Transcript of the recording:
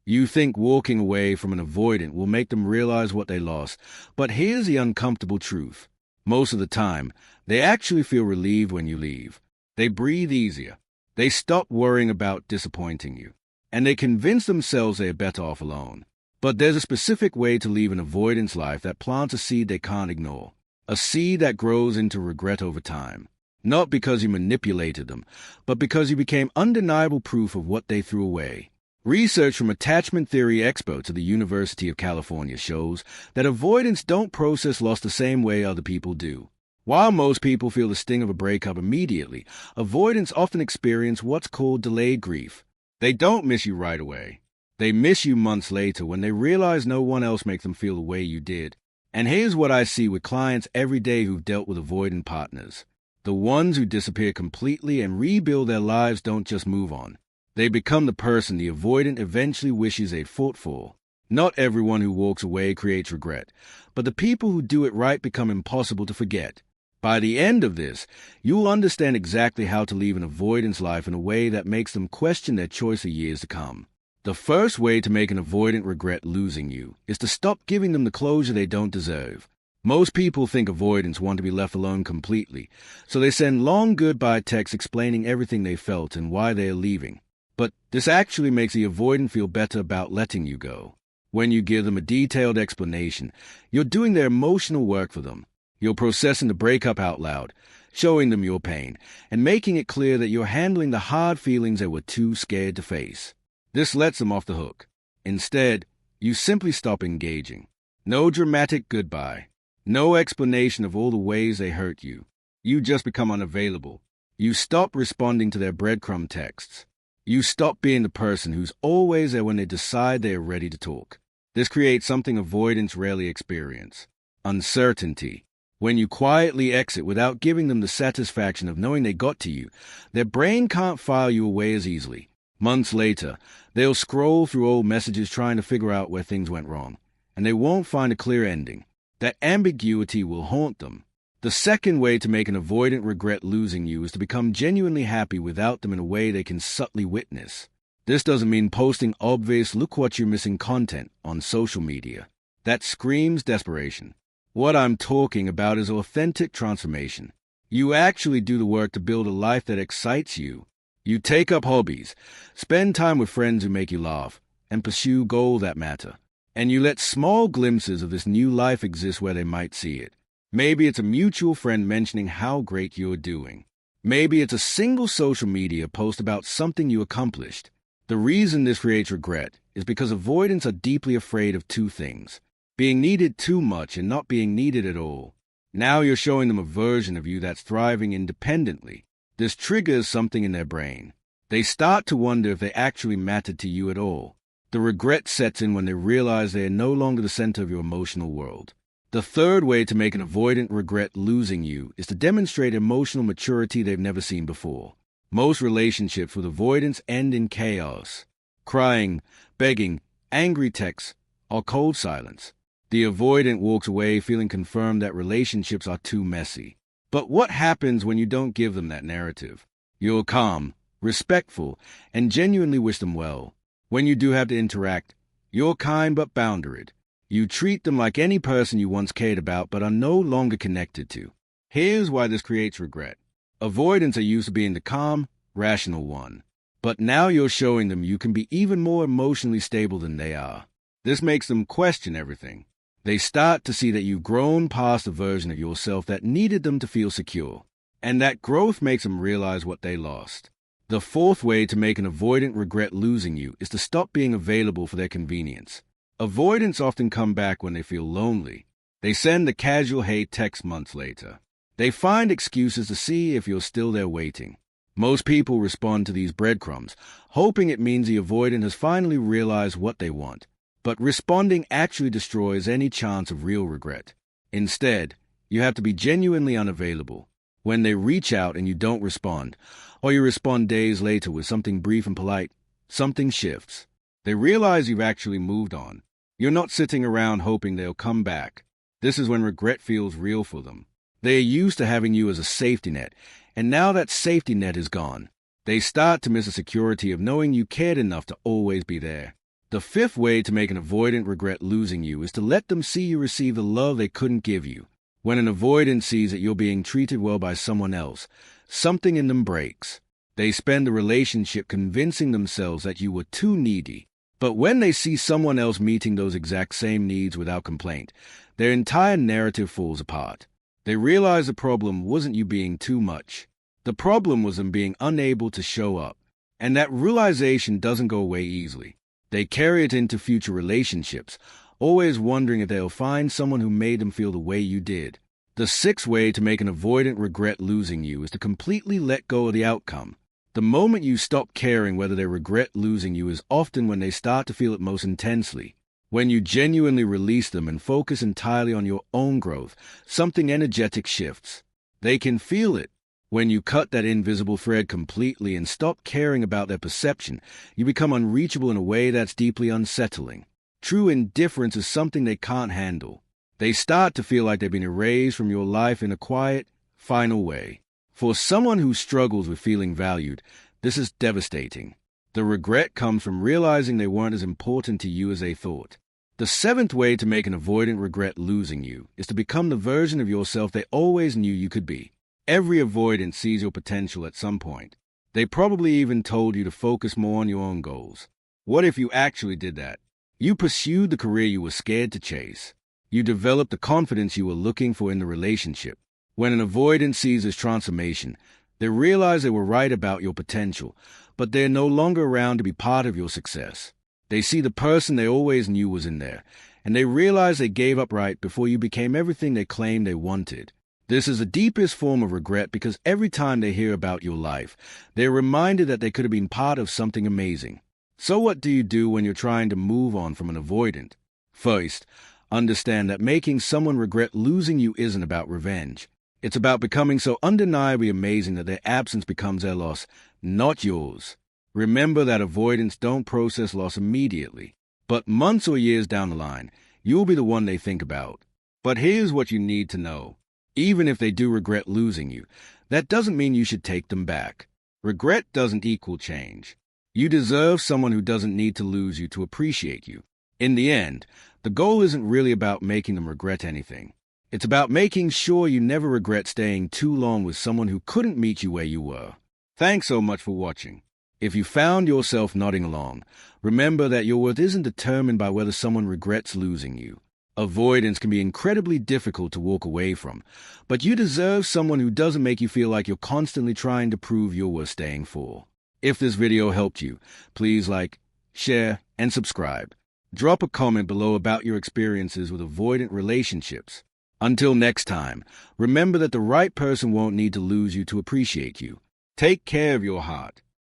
You think walking away from an avoidant will make them realize what they lost, but here's the uncomfortable truth. Most of the time, they actually feel relieved when you leave. They breathe easier. They stop worrying about disappointing you. And they convince themselves they are better off alone. But there's a specific way to leave an avoidance life that plants a seed they can't ignore. A seed that grows into regret over time. Not because you manipulated them, but because you became undeniable proof of what they threw away. Research from attachment theory experts at the University of California shows that avoidants don't process loss the same way other people do. While most people feel the sting of a breakup immediately, avoidants often experience what's called delayed grief. They don't miss you right away. They miss you months later when they realize no one else makes them feel the way you did. And here's what I see with clients every day who've dealt with avoidant partners. The ones who disappear completely and rebuild their lives don't just move on. They become the person the avoidant eventually wishes they'd fought for. Not everyone who walks away creates regret, but the people who do it right become impossible to forget. By the end of this, you'll understand exactly how to leave an avoidance life in a way that makes them question their choice for years to come. The first way to make an avoidant regret losing you is to stop giving them the closure they don't deserve. Most people think avoidants want to be left alone completely, so they send long goodbye texts explaining everything they felt and why they are leaving. But this actually makes the avoidant feel better about letting you go. When you give them a detailed explanation, you're doing their emotional work for them. You're processing the breakup out loud, showing them your pain, and making it clear that you're handling the hard feelings they were too scared to face. This lets them off the hook. Instead, you simply stop engaging. No dramatic goodbye. No explanation of all the ways they hurt you. You just become unavailable. You stop responding to their breadcrumb texts. You stop being the person who's always there when they decide they are ready to talk. This creates something avoidants rarely experience: uncertainty. When you quietly exit without giving them the satisfaction of knowing they got to you, their brain can't file you away as easily. Months later, they'll scroll through old messages trying to figure out where things went wrong, and they won't find a clear ending. That ambiguity will haunt them. The second way to make an avoidant regret losing you is to become genuinely happy without them in a way they can subtly witness. This doesn't mean posting obvious "look what you're missing" content on social media. That screams desperation. What I'm talking about is authentic transformation. You actually do the work to build a life that excites you. You take up hobbies, spend time with friends who make you laugh, and pursue goals that matter. And you let small glimpses of this new life exist where they might see it. Maybe it's a mutual friend mentioning how great you're doing. Maybe it's a single social media post about something you accomplished. The reason this creates regret is because avoidants are deeply afraid of two things: being needed too much and not being needed at all. Now you're showing them a version of you that's thriving independently. This triggers something in their brain. They start to wonder if they actually mattered to you at all. The regret sets in when they realize they are no longer the center of your emotional world. The third way to make an avoidant regret losing you is to demonstrate emotional maturity they've never seen before. Most relationships with avoidance end in chaos. Crying, begging, angry texts, or cold silence. The avoidant walks away feeling confirmed that relationships are too messy. But what happens when you don't give them that narrative? You're calm, respectful, and genuinely wish them well. When you do have to interact, you're kind but boundaried. You treat them like any person you once cared about but are no longer connected to. Here's why this creates regret. Avoidants are used to being the calm, rational one. But now you're showing them you can be even more emotionally stable than they are. This makes them question everything. They start to see that you've grown past a version of yourself that needed them to feel secure. And that growth makes them realize what they lost. The fourth way to make an avoidant regret losing you is to stop being available for their convenience. Avoidants often come back when they feel lonely. They send the casual hate text months later. They find excuses to see if you're still there waiting. Most people respond to these breadcrumbs, hoping it means the avoidant has finally realized what they want. But responding actually destroys any chance of real regret. Instead, you have to be genuinely unavailable. When they reach out and you don't respond, or you respond days later with something brief and polite, something shifts. They realize you've actually moved on. You're not sitting around hoping they'll come back. This is when regret feels real for them. They are used to having you as a safety net, and now that safety net is gone. They start to miss the security of knowing you cared enough to always be there. The fifth way to make an avoidant regret losing you is to let them see you receive the love they couldn't give you. When an avoidant sees that you're being treated well by someone else, something in them breaks. They spend the relationship convincing themselves that you were too needy. But when they see someone else meeting those exact same needs without complaint, their entire narrative falls apart. They realize the problem wasn't you being too much. The problem was them being unable to show up. And that realization doesn't go away easily. They carry it into future relationships, always wondering if they'll find someone who made them feel the way you did. The sixth way to make an avoidant regret losing you is to completely let go of the outcome. The moment you stop caring whether they regret losing you is often when they start to feel it most intensely. When you genuinely release them and focus entirely on your own growth, something energetic shifts. They can feel it. When you cut that invisible thread completely and stop caring about their perception, you become unreachable in a way that's deeply unsettling. True indifference is something they can't handle. They start to feel like they've been erased from your life in a quiet, final way. For someone who struggles with feeling valued, this is devastating. The regret comes from realizing they weren't as important to you as they thought. The seventh way to make an avoidant regret losing you is to become the version of yourself they always knew you could be. Every avoidant sees your potential at some point. They probably even told you to focus more on your own goals. What if you actually did that? You pursued the career you were scared to chase. You developed the confidence you were looking for in the relationship. When an avoidant sees this transformation, they realize they were right about your potential, but they're no longer around to be part of your success. They see the person they always knew was in there, and they realize they gave up right before you became everything they claimed they wanted. This is the deepest form of regret because every time they hear about your life, they're reminded that they could have been part of something amazing. So what do you do when you're trying to move on from an avoidant? First, understand that making someone regret losing you isn't about revenge. It's about becoming so undeniably amazing that their absence becomes their loss, not yours. Remember that avoidants don't process loss immediately, but months or years down the line, you'll be the one they think about. But here's what you need to know. Even if they do regret losing you, that doesn't mean you should take them back. Regret doesn't equal change. You deserve someone who doesn't need to lose you to appreciate you. In the end, the goal isn't really about making them regret anything. It's about making sure you never regret staying too long with someone who couldn't meet you where you were. Thanks so much for watching. If you found yourself nodding along, remember that your worth isn't determined by whether someone regrets losing you. Avoidance can be incredibly difficult to walk away from, but you deserve someone who doesn't make you feel like you're constantly trying to prove you're worth staying for. If this video helped you, please like, share, and subscribe. Drop a comment below about your experiences with avoidant relationships. Until next time, remember that the right person won't need to lose you to appreciate you. Take care of your heart.